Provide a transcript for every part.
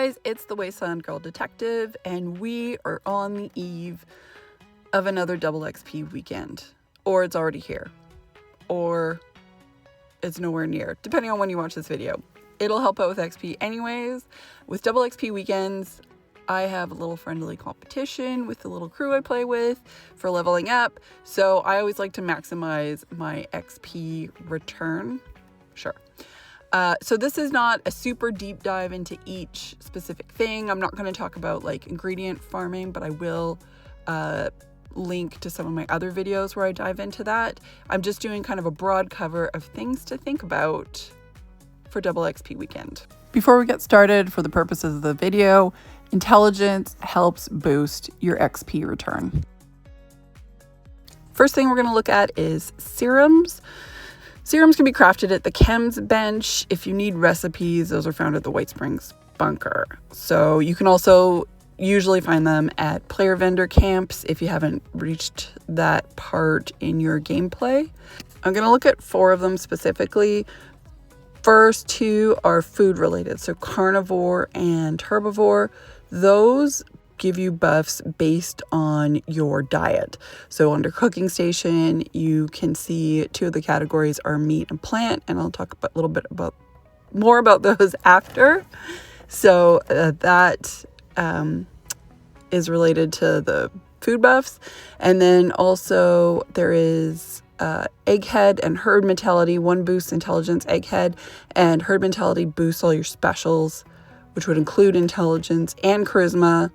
guys, it's the Wasteland Girl Detective, and we are on the eve of another double XP weekend. Or it's already here. Or it's nowhere near, depending on when you watch this video. It'll help out with XP anyways. With double XP weekends, I have a little friendly competition with the little crew I play with for leveling up. So I always like to maximize my XP return. Sure. So this is not a super deep dive into each specific thing. I'm not going to talk about like ingredient farming, but I will link to some of my other videos where I dive into that. I'm just doing kind of a broad cover of things to think about for double XP weekend. Before we get started, for the purposes of the video, intelligence helps boost your XP return. First thing we're going to look at is serums. Serums can be crafted at the Chems bench. If you need recipes, those are found at the White Springs bunker. So you can also usually find them at player vendor camps if you haven't reached that part in your gameplay. I'm going to look at 4 of them specifically. First 2 are food related, so carnivore and herbivore. Those give you buffs based on your diet. So under cooking station, you can see 2 of the categories are meat and plant, and I'll talk a little bit more about those after. So that is related to the food buffs. And then also there is egghead and herd mentality. One boosts intelligence, egghead, and herd mentality boosts all your specials, which would include intelligence and charisma.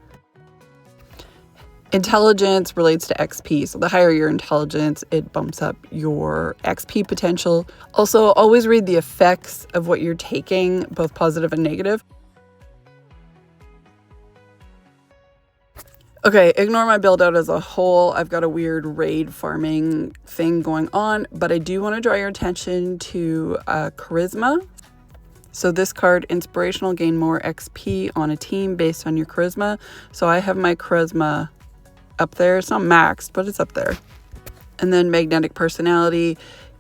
Intelligence relates to XP, so the higher your intelligence, it bumps up your XP potential. Also, always read the effects of what you're taking, both positive and negative. Okay, ignore my build out as a whole. I've got a weird raid farming thing going on, but I do want to draw your attention to charisma. So this card, inspirational, gain more XP on a team based on your charisma. So I have my charisma up there. It's not maxed, but it's up there. And then magnetic personality,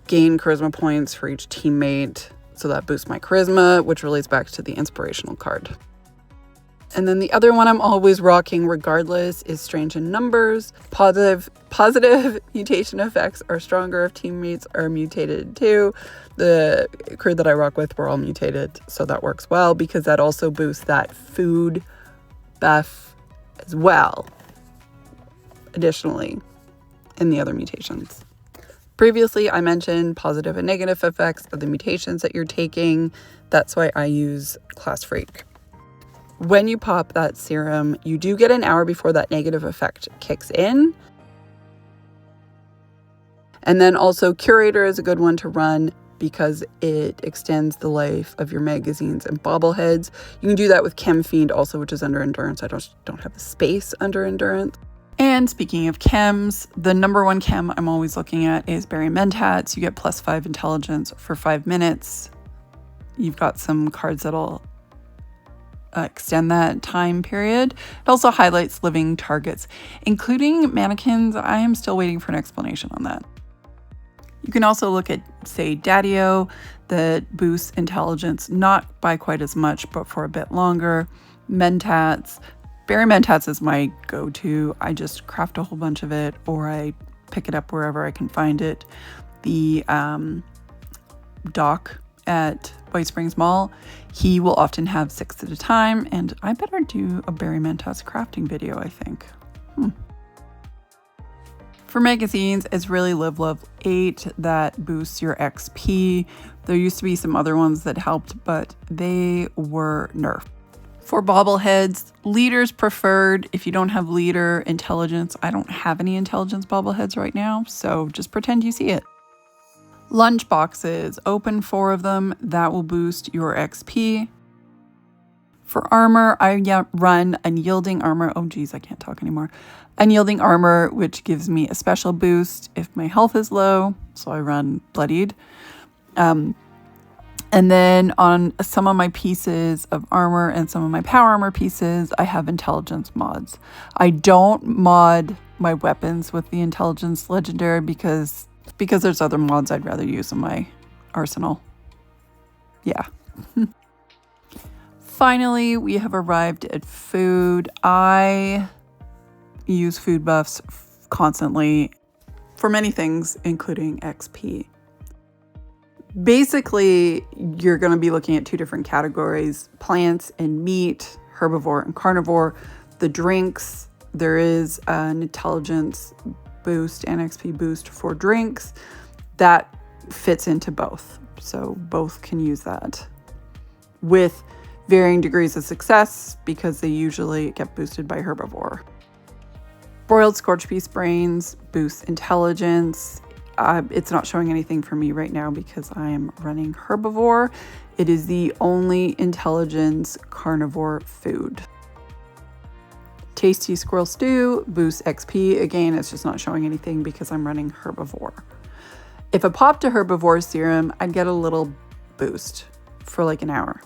gain charisma points for each teammate. So that boosts my charisma, which relates back to the inspirational card. And then the other one I'm always rocking regardless is strange in numbers. Positive mutation effects are stronger if teammates are mutated too. The crew that I rock with, we're all mutated, so that works well because that also boosts that food buff as well. Additionally, in the other mutations. Previously, I mentioned positive and negative effects of the mutations that you're taking. That's why I use Class Freak. When you pop that serum, you do get an hour before that negative effect kicks in. And then also Curator is a good one to run because it extends the life of your magazines and bobbleheads. You can do that with Chem Fiend also, which is under endurance. I don't have the space under endurance. And speaking of chems, the number 1 chem I'm always looking at is Berry Mentats. You get +5 intelligence for 5 minutes. You've got some cards that'll extend that time period. It also highlights living targets, including mannequins. I am still waiting for an explanation on that. You can also look at, say, Daddy-O, that boosts intelligence, not by quite as much, but for a bit longer. Mentats. Berry Mentats is my go-to. I just craft a whole bunch of it, or I pick it up wherever I can find it. The doc at White Springs Mall, he will often have 6 at a time, and I better do a Berry Mentats crafting video, I think. For magazines, it's really Live Love 8 that boosts your XP. There used to be some other ones that helped, but they were nerfed. For bobbleheads, leaders preferred. If you don't have leader intelligence, I don't have any intelligence bobbleheads right now, so just pretend you see it. Lunch boxes, open 4 of them. That will boost your XP. For armor, I run unyielding armor. Oh geez, I can't talk anymore. Unyielding armor, which gives me a special boost if my health is low. So I run bloodied. And then on some of my pieces of armor and some of my power armor pieces, I have intelligence mods. I don't mod my weapons with the intelligence legendary because there's other mods I'd rather use in my arsenal. Yeah. Finally, we have arrived at food. I use food buffs constantly for many things, including XP. Basically, you're going to be looking at two different categories: plants and meat, herbivore and carnivore. The drinks, there is an intelligence boost and XP boost for drinks that fits into both. So both can use that with varying degrees of success because they usually get boosted by herbivore. Broiled scorched beef brains boosts intelligence. It's not showing anything for me right now because I am running herbivore. It is the only intelligence carnivore food. Tasty squirrel stew boosts XP. Again, it's just not showing anything because I'm running herbivore. If I popped a herbivore serum, I'd get a little boost for like an hour.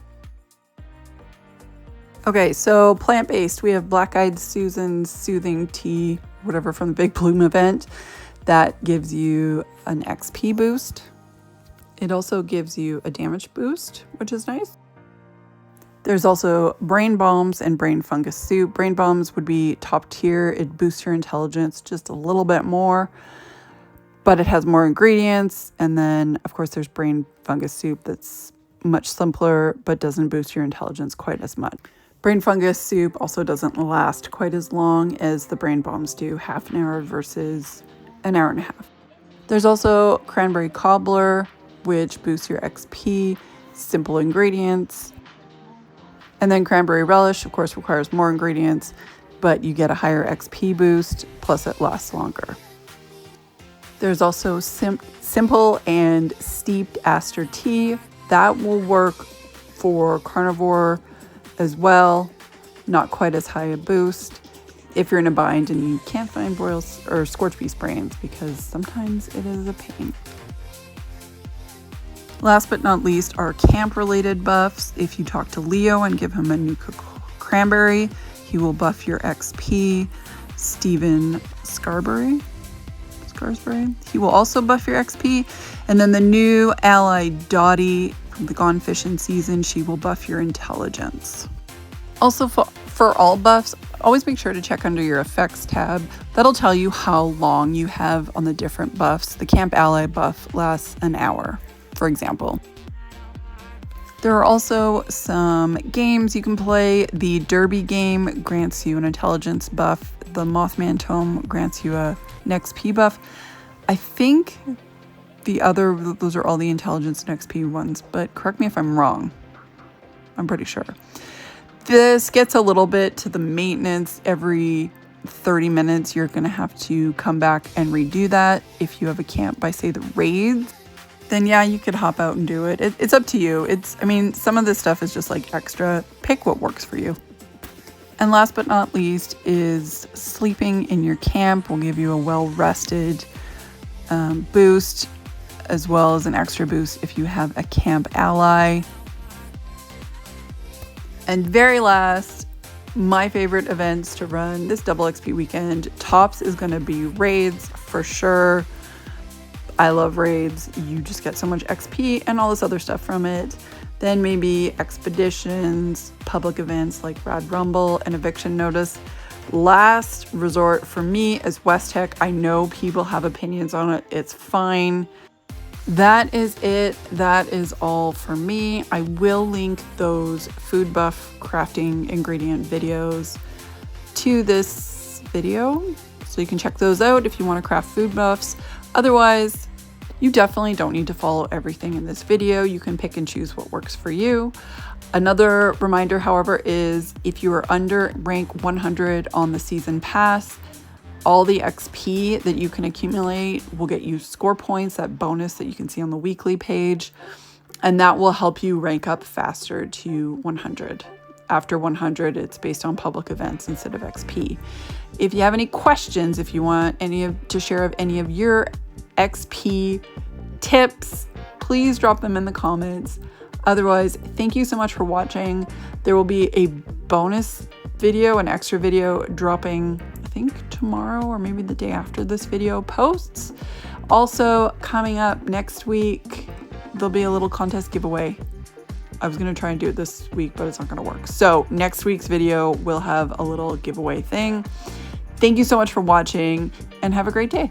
Okay, so plant-based, we have Black Eyed Susan's Soothing Tea, whatever, from the Big Bloom event. That gives you an XP boost. It also gives you a damage boost, which is nice. There's also brain bombs and brain fungus soup. Brain bombs would be top tier. It boosts your intelligence just a little bit more, but it has more ingredients. And then, of course, there's brain fungus soup that's much simpler, but doesn't boost your intelligence quite as much. Brain fungus soup also doesn't last quite as long as the brain bombs do, half an hour versus an hour and a half. There's also cranberry cobbler, which boosts your XP, simple ingredients. And then cranberry relish, of course, requires more ingredients, but you get a higher XP boost, plus it lasts longer. There's also simple and steeped aster tea. That will work for carnivore as well, not quite as high a boost if you're in a bind and you can't find broiled or scorched beef brains, because sometimes it is a pain. Last but not least are camp-related buffs. If you talk to Leo and give him a new cranberry, he will buff your XP. Steven Scarsbury, he will also buff your XP. And then the new ally Dottie from the Gone Fishing season, she will buff your intelligence. Also for all buffs, always make sure to check under your effects tab. That'll tell you how long you have on the different buffs. The camp ally buff lasts an hour, for example. There are also some games you can play. The Derby game grants you an intelligence buff. The Mothman Tome grants you an XP buff. I think those are all the intelligence and XP ones, but correct me if I'm wrong. I'm pretty sure. This gets a little bit to the maintenance. Every 30 minutes, you're going to have to come back and redo that. If you have a camp by, say, the raids, then yeah, you could hop out and do it. It's up to you. Some of this stuff is just like extra. Pick what works for you. And last but not least is sleeping in your camp will give you a well-rested boost, as well as an extra boost if you have a camp ally. And very last, my favorite events to run this double XP weekend. Tops is going to be raids for sure. I love raids. You just get so much XP and all this other stuff from it. Then maybe expeditions, public events like Rad Rumble and Eviction Notice. Last resort for me is West Tech. I know people have opinions on it. It's fine. That is it. That is all for me. I will link those food buff crafting ingredient videos to this video, so you can check those out if you want to craft food buffs. Otherwise, you definitely don't need to follow everything in this video. You can pick and choose what works for you. Another reminder, however, is if you are under rank 100 on the season pass, all the XP that you can accumulate will get you score points, that bonus that you can see on the weekly page, and that will help you rank up faster to 100. After 100, it's based on public events instead of XP. If you have any questions, if you want to share any of your XP tips, please drop them in the comments. Otherwise, thank you so much for watching. There will be a bonus video, an extra video dropping, I think tomorrow or maybe the day after this video posts. Also, coming up next week, there'll be a little contest giveaway I was going to try and do it this week, but it's not going to work. So next week's video will have a little giveaway thing. Thank you so much for watching and have a great day.